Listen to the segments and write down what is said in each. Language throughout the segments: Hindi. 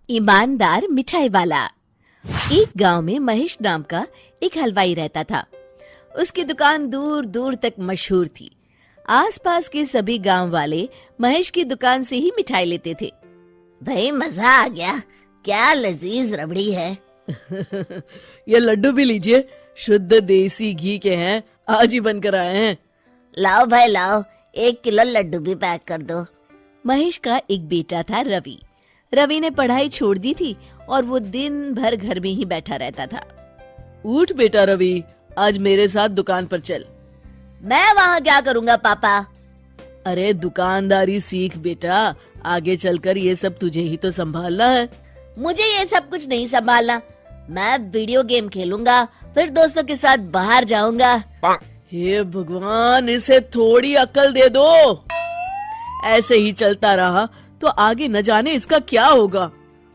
ईमानदार मिठाई वाला। एक गांव में महेश नाम का एक हलवाई रहता था। उसकी दुकान दूर दूर तक मशहूर थी। आसपास के सभी गांव वाले महेश की दुकान से ही मिठाई लेते थे। भाई मजा आ गया, क्या लजीज रबड़ी है। ये लड्डू भी लीजिए, शुद्ध देसी घी के हैं, आज ही बनकर आए हैं। लाओ भाई लाओ, 1 किलो लड्डू भी पैक कर दो। महेश का एक बेटा था रवि। रवि ने पढ़ाई छोड़ दी थी और वो दिन भर घर में ही बैठा रहता था। उठ बेटा रवि, आज मेरे साथ दुकान पर चल। मैं वहाँ क्या करूँगा पापा? अरे दुकानदारी सीख बेटा, आगे चलकर ये सब तुझे ही तो संभालना है। मुझे ये सब कुछ नहीं संभालना। मैं वीडियो गेम खेलूंगा, फिर दोस्तों के साथ बाहर जाऊंगा। हे भगवान, इसे थोड़ी अक्ल दे दो। ऐसे ही चलता रहा तो आगे न जाने इसका क्या होगा।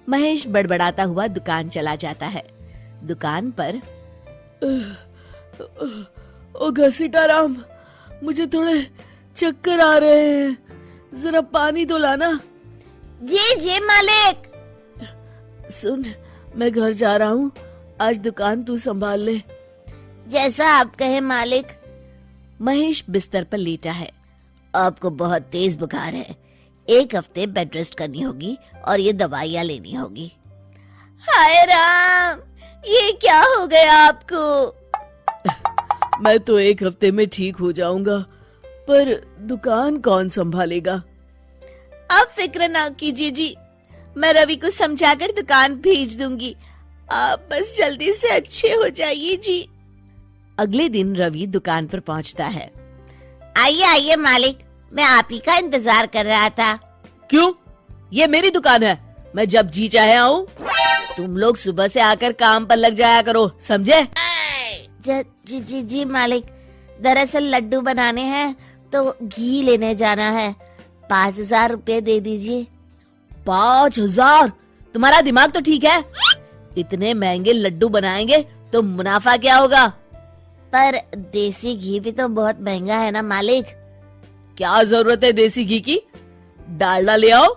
महेश बड़बड़ाता हुआ दुकान चला जाता है। दुकान पर ओ घसीटाराम, मुझे थोड़े चक्कर आ रहे हैं, जरा पानी तो लाना। जी जी मालिक। सुन, मैं घर जा रहा हूँ, आज दुकान तू संभाल ले। जैसा आप कहे मालिक। महेश बिस्तर पर लेटा है। आपको बहुत तेज बुखार है, 1 हफ्ते बेड रेस्ट करनी होगी और ये दवाइयाँ लेनी होगी। हाय राम, ये क्या हो गया आपको? मैं तो 1 हफ्ते में ठीक हो जाऊंगा, पर दुकान कौन संभालेगा? आप फिक्र ना कीजिए जी, मैं रवि को समझाकर दुकान भेज दूंगी। आप बस जल्दी से अच्छे हो जाइए जी। अगले दिन रवि दुकान पर पहुंचता है। आइए आइए मालिक, मैं आप ही का इंतजार कर रहा था। क्यों? ये मेरी दुकान है, मैं जब जी चाहे आऊँ। तुम लोग सुबह से आकर काम पर लग जाया करो, समझे? जी जी जी मालिक, दरअसल लड्डू बनाने हैं तो घी लेने जाना है, 5,000 रुपए दे दीजिए। 5,000? तुम्हारा दिमाग तो ठीक है? इतने महंगे लड्डू बनाएंगे तो मुनाफा क्या होगा? पर देसी घी भी तो बहुत महंगा है ना मालिक। क्या जरूरत है देसी घी की? डालडा ले आओ।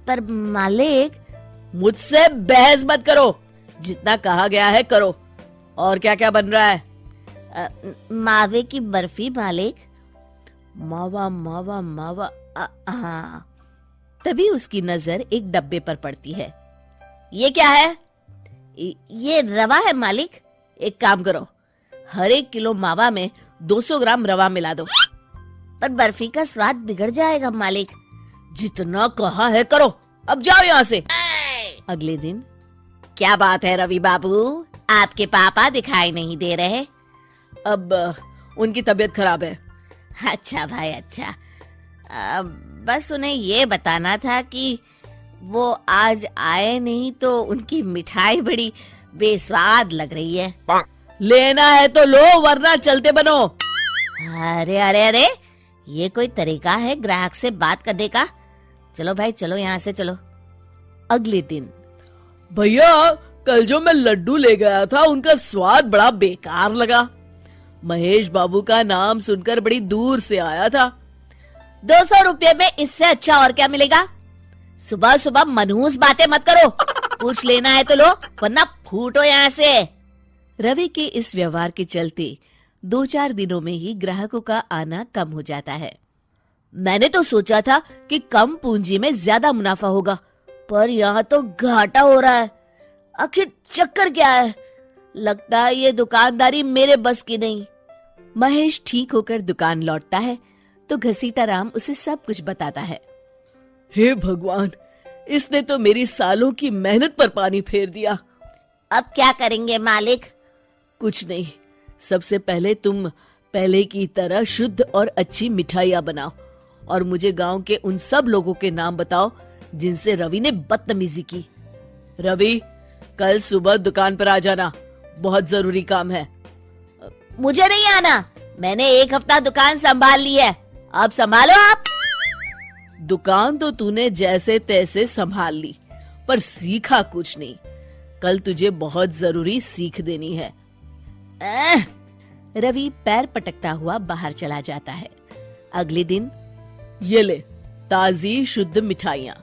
पर मालिक। मुझसे बहस मत करो, जितना कहा गया है करो। और क्या क्या बन रहा है? मावे की बर्फी मालिक। मावा मावा मावा, हाँ। तभी उसकी नजर एक डब्बे पर पड़ती है। ये क्या है? ये रवा है मालिक। एक काम करो, हर 1 किलो मावा में 200 ग्राम रवा मिला दो। पर बर्फी का स्वाद बिगड़ जाएगा मालिक। जितना कहा है करो, अब जाओ यहाँ से। अगले दिन। क्या बात है रवि बाबू, आपके पापा दिखाई नहीं दे रहे? अब उनकी तबीयत खराब है। अच्छा भाई अच्छा। बस उन्हें ये बताना था कि वो आज आए नहीं तो उनकी मिठाई बड़ी बेस्वाद लग रही है। लेना है तो लो, वरना चलते बनो। अरे अरे अरे, ये कोई तरीका है ग्राहक से बात करने का? चलो भाई चलो, यहाँ से चलो। अगले दिन। भैया, कल जो मैं लड्डू ले गया था उनका स्वाद बड़ा बेकार लगा। महेश बाबू का नाम सुनकर बड़ी दूर से आया था। 200 रुपये में इससे अच्छा और क्या मिलेगा? सुबह सुबह मनहूस बातें मत करो। कुछ लेना है तो लो, वरना फूटो यहाँ से। रवि के इस व्यवहार के चलते 2-4 दिनों में ही ग्राहकों का आना कम हो जाता है। मैंने तो सोचा था कि कम पूंजी में ज्यादा मुनाफा होगा, पर यहाँ तो घाटा हो रहा है। आखिर चक्कर क्या है? लगता है ये दुकानदारी मेरे बस की नहीं। महेश ठीक होकर दुकान लौटता है तो घसीटाराम उसे सब कुछ बताता है। हे भगवान, इसने तो मेरी सालों की मेहनत पर पानी फेर दिया। अब क्या करेंगे मालिक? कुछ नहीं, सबसे पहले तुम पहले की तरह शुद्ध और अच्छी मिठाइयाँ बनाओ और मुझे गांव के उन सब लोगों के नाम बताओ जिनसे रवि ने बदतमीजी की। रवि, कल सुबह दुकान पर आ जाना, बहुत जरूरी काम है। मुझे नहीं आना, मैंने 1 हफ्ता दुकान संभाल ली है, अब संभालो आप। दुकान तो तूने जैसे तैसे संभाल ली, पर सीखा कुछ नहीं। कल तुझे बहुत जरूरी सीख देनी है। रवि पैर पटकता हुआ बाहर चला जाता है। अगले दिन। ये ले ताजी शुद्ध मिठाइयाँ।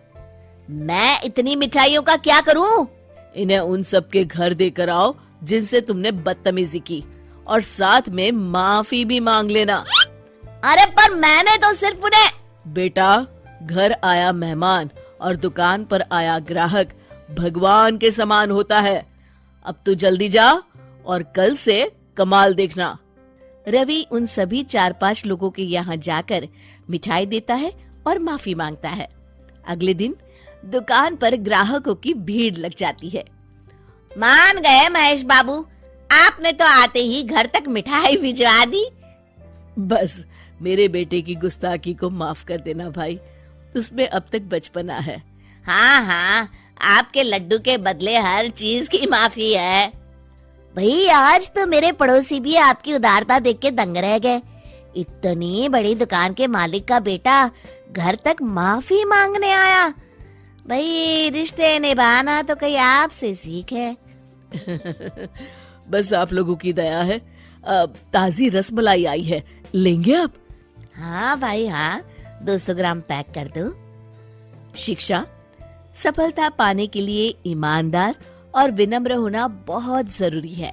मैं इतनी मिठाइयों का क्या करूं? इन्हें उन सब के घर देकर आओ जिनसे तुमने बदतमीजी की, और साथ में माफी भी मांग लेना। अरे पर मैंने तो सिर्फ उन्हें। बेटा, घर आया मेहमान और दुकान पर आया ग्राहक भगवान के समान होता है। अब तू जल्दी जा और कल से कमाल देखना। रवि उन सभी 4-5 लोगों के यहाँ जाकर मिठाई देता है और माफी मांगता है। अगले दिन दुकान पर ग्राहकों की भीड़ लग जाती है। मान गए महेश बाबू, आपने तो आते ही घर तक मिठाई भिजवा दी। बस मेरे बेटे की गुस्ताखी को माफ कर देना भाई, उसमें अब तक बचपना है। हाँ हाँ, आपके लड्डू के बदले हर चीज की माफी है। भाई आज तो मेरे पड़ोसी भी आपकी उदारता देख के दंग रह गए। इतनी बड़ी दुकान के मालिक का बेटा घर तक माफी मांगने आया। भाई रिश्ते निभाना तो कहीं आपसे सीख है। बस आप लोगों की दया है। ताजी रसमलाई आई है, लेंगे आप? हाँ भाई हाँ, 200 ग्राम पैक कर दो। शिक्षा, सफलता पाने के लिए ईमानदार और विनम्र होना बहुत जरूरी है।